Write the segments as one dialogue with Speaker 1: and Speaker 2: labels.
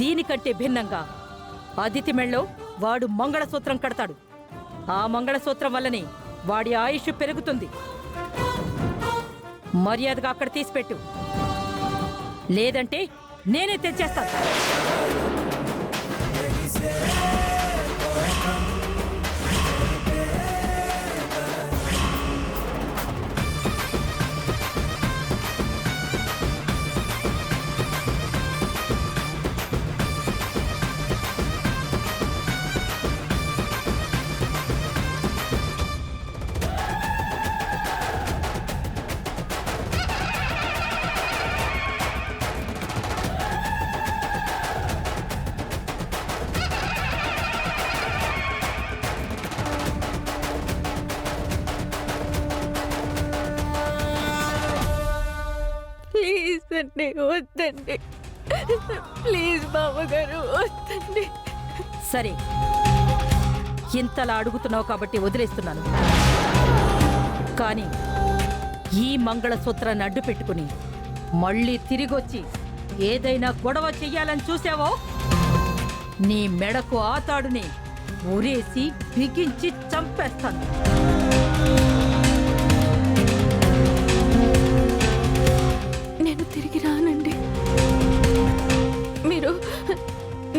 Speaker 1: దీనికంటే భిన్నంగా అదితి మెళ్ళో వాడు మంగళసూత్రం కడతాడు. ఆ మంగళసూత్రం వల్లనే వాడి ఆయుష్ పెరుగుతుంది. మర్యాదగా అక్కడ తీసిపెట్టు, లేదంటే నేనే తెచ్చేస్తాను.
Speaker 2: ప్లీజ్ అండి, వద్దండి. ప్లీజ్ బావగారు, వద్దండి.
Speaker 1: సరే, ఇంతలా అడుగుతున్నావు కాబట్టి వదిలేస్తున్నాను. కానీ ఈ మంగళసూత్రాన్ని అడ్డు పెట్టుకుని మళ్ళీ తిరిగొచ్చి ఏదైనా గొడవ చెయ్యాలని చూసావో నీ మెడకు ఆతాడుని ఊరేసి బిగించి చంపేస్తాను.
Speaker 2: నేను తిరిగి రానండి. మీరు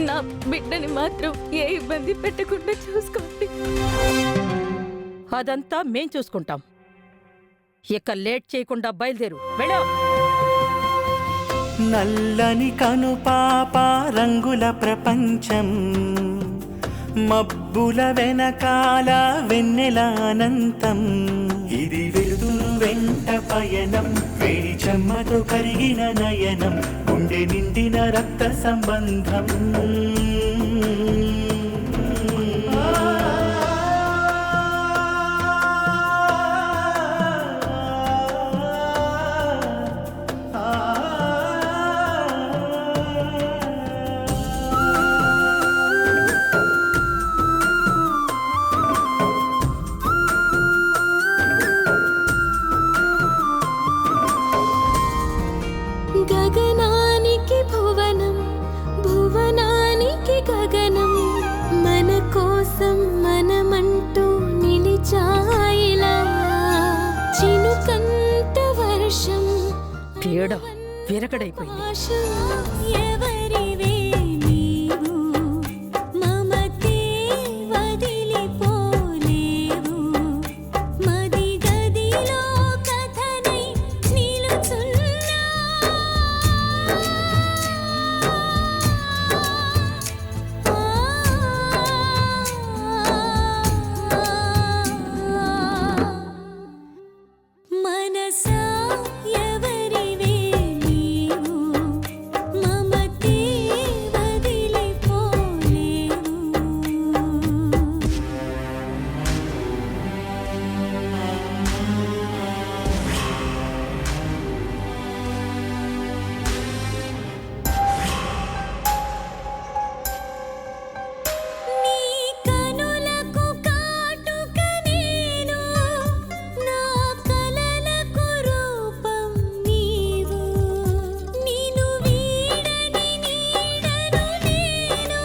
Speaker 2: నా బిడ్డని మాత్రం ఏ ఇబ్బంది పెట్టకుండా చూసుకోండి.
Speaker 1: అదంతా మేం చూసుకుంటాం. ఇక లేట్ చేయకుండా బయలుదేరు, వెళ్ళా.
Speaker 3: నల్లని కనుపాప రంగుల ప్రపంచం, మబ్బుల వెనకాల వెన్నెల అనంతం. ఇది వెలుతురు వెంట పయనం, వేడి చెమ్మతో కరిగిన నయనం, గుండె నిండిన రక్త సంబంధం.
Speaker 2: గగనానికి భువనం, భువనానికి గగనం, మన కోసం మనమంటూ నిలిచాయిలా. చినుకంత వర్షం
Speaker 1: పీడ విరగడైపోయింది.
Speaker 2: ఎవరివే నీవు, మమతే వదిలిపోలేవు. మది గదిలో కథనై నిలుచున్నా. మనసా ఎవరివే నీవు, మమతే వదిలిపోలేవు. నీ కనులకు కాటుక నేను, నా కలలకు రూపం నీవు. నిన్ను వీడని నీడను నేను,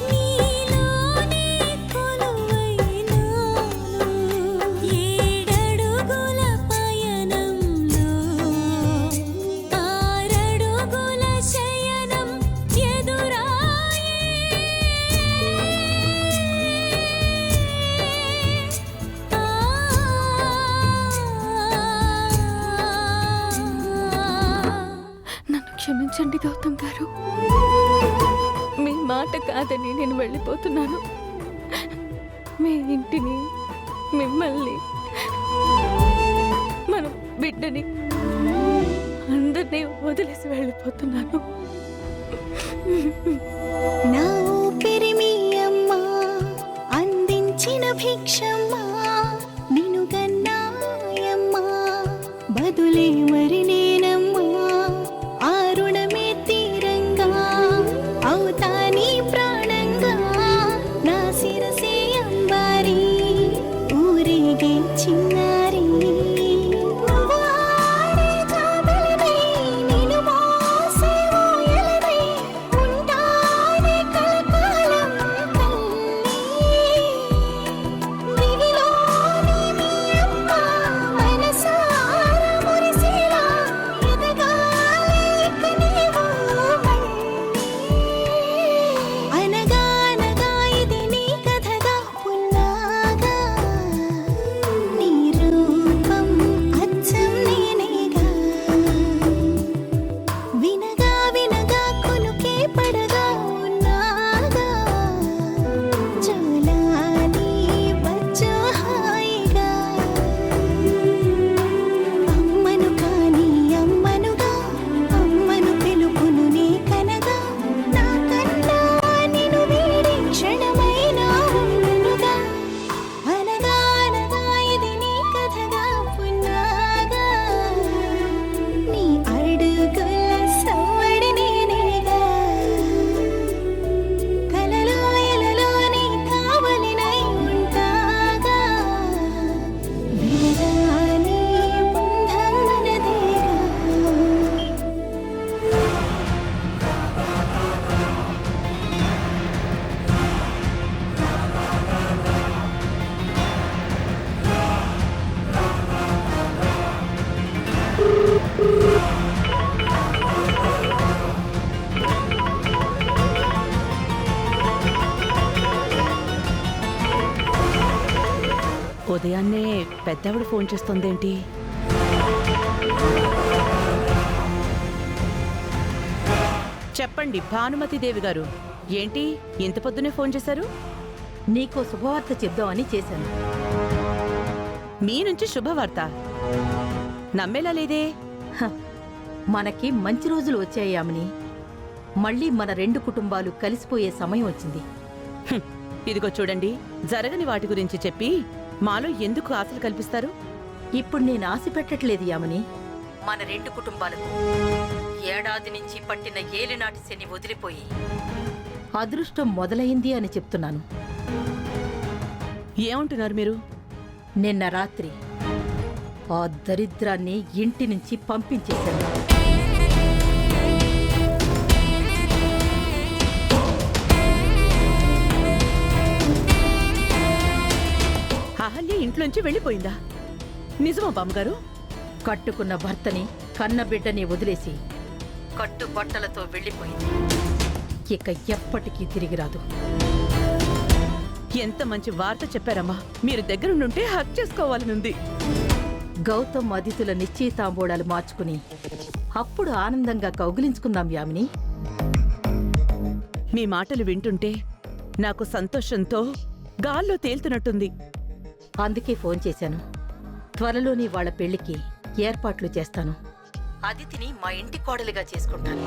Speaker 2: నీలోనే కొలువైనాను. ఏడడుగుల పయనంలో ఆరడుగుల శయనం ఎదురాయే. నన్ను క్షమించండి గౌతమ్ గారు. మీ మాట కాదని నేను వెళ్ళిపోతున్నాను. మీ ఇంటిని, మిమ్మల్ని, మన బిడ్డని అందరినీ వదిలేసి వెళ్ళిపోతున్నాను.
Speaker 4: నా ఊపిరి మీ అమ్మ అందించిన భిక్షమ్మా, నిన్ను గన్నాయమ్మా, బదులే మరి నేనమ్మా. ఆ రుణమే తీరంగా అవుతా నీ ప్రాణంగా, నా శిరసే అంబారి ఊరేగే చిన్నారి. నువ్వు ఆడే జాబిలివై, నిన్ను మోసే ఊయలవై, ఉంటా
Speaker 5: ఉదయాన్నే పెద్దవిడ ఫోన్ చేస్తోందేంటి? చెప్పండి భానుమతిదేవి గారు, ఏంటి ఇంత పొద్దునే ఫోన్ చేశారు?
Speaker 1: నీకో శుభవార్త చెప్దామని చేశాను.
Speaker 5: మీ నుంచి శుభవార్త? నమ్మేలా లేదే.
Speaker 1: హ, మనకి మంచి రోజులు వచ్చాయి యామిని. మళ్ళీ మన 2 కుటుంబాలు కలిసిపోయే సమయం వచ్చింది.
Speaker 5: హ్మ్, ఇదిగో చూడండి, జరగని వాటి గురించి చెప్పి మాలో ఎందుకు ఆశలు కల్పిస్తారు?
Speaker 1: ఇప్పుడు నేను ఆశ పెట్టట్లేదు యామిని. మన 2 కుటుంబాలకు ఏడాది నుంచి పట్టిన ఏలినాటి శని వదిలిపోయి అదృష్టం మొదలైంది అని చెప్తున్నాను.
Speaker 5: ఏమంటున్నారు మీరు?
Speaker 1: నిన్న రాత్రి ఆ దరిద్రాన్ని ఇంటి నుంచి పంపించేశాను.
Speaker 5: అహల్య ఇంట్లోంచి వెళ్ళిపోయిందా? నిజమా బామ్మగారు?
Speaker 1: కట్టుకున్న భర్తని కన్న బిడ్డని వదిలేసి కట్టుబట్టలతో వెళ్ళిపోయింది. ఇక ఎప్పటికీ తిరిగి రాదు.
Speaker 5: ఎంత మంచి వార్త చెప్పారమ్మా. మీరు దగ్గరుండుంటే హక్ చేసుకోవాలనుంది.
Speaker 1: గౌతమ్ అతిథుల నిశ్చయితాంబూడాలు మార్చుకుని అప్పుడు ఆనందంగా కౌగిలించుకుందాం యామిని.
Speaker 5: మీ మాటలు వింటుంటే నాకు సంతోషంతో గాల్లో తేలుతున్నట్టుంది.
Speaker 1: అందుకే ఫోన్ చేశాను. త్వరలోని వాళ్ళ పెళ్లికి ఏర్పాట్లు చేస్తాను. అదితిని మా ఇంటి కోడలిగా చేసుకుంటాను.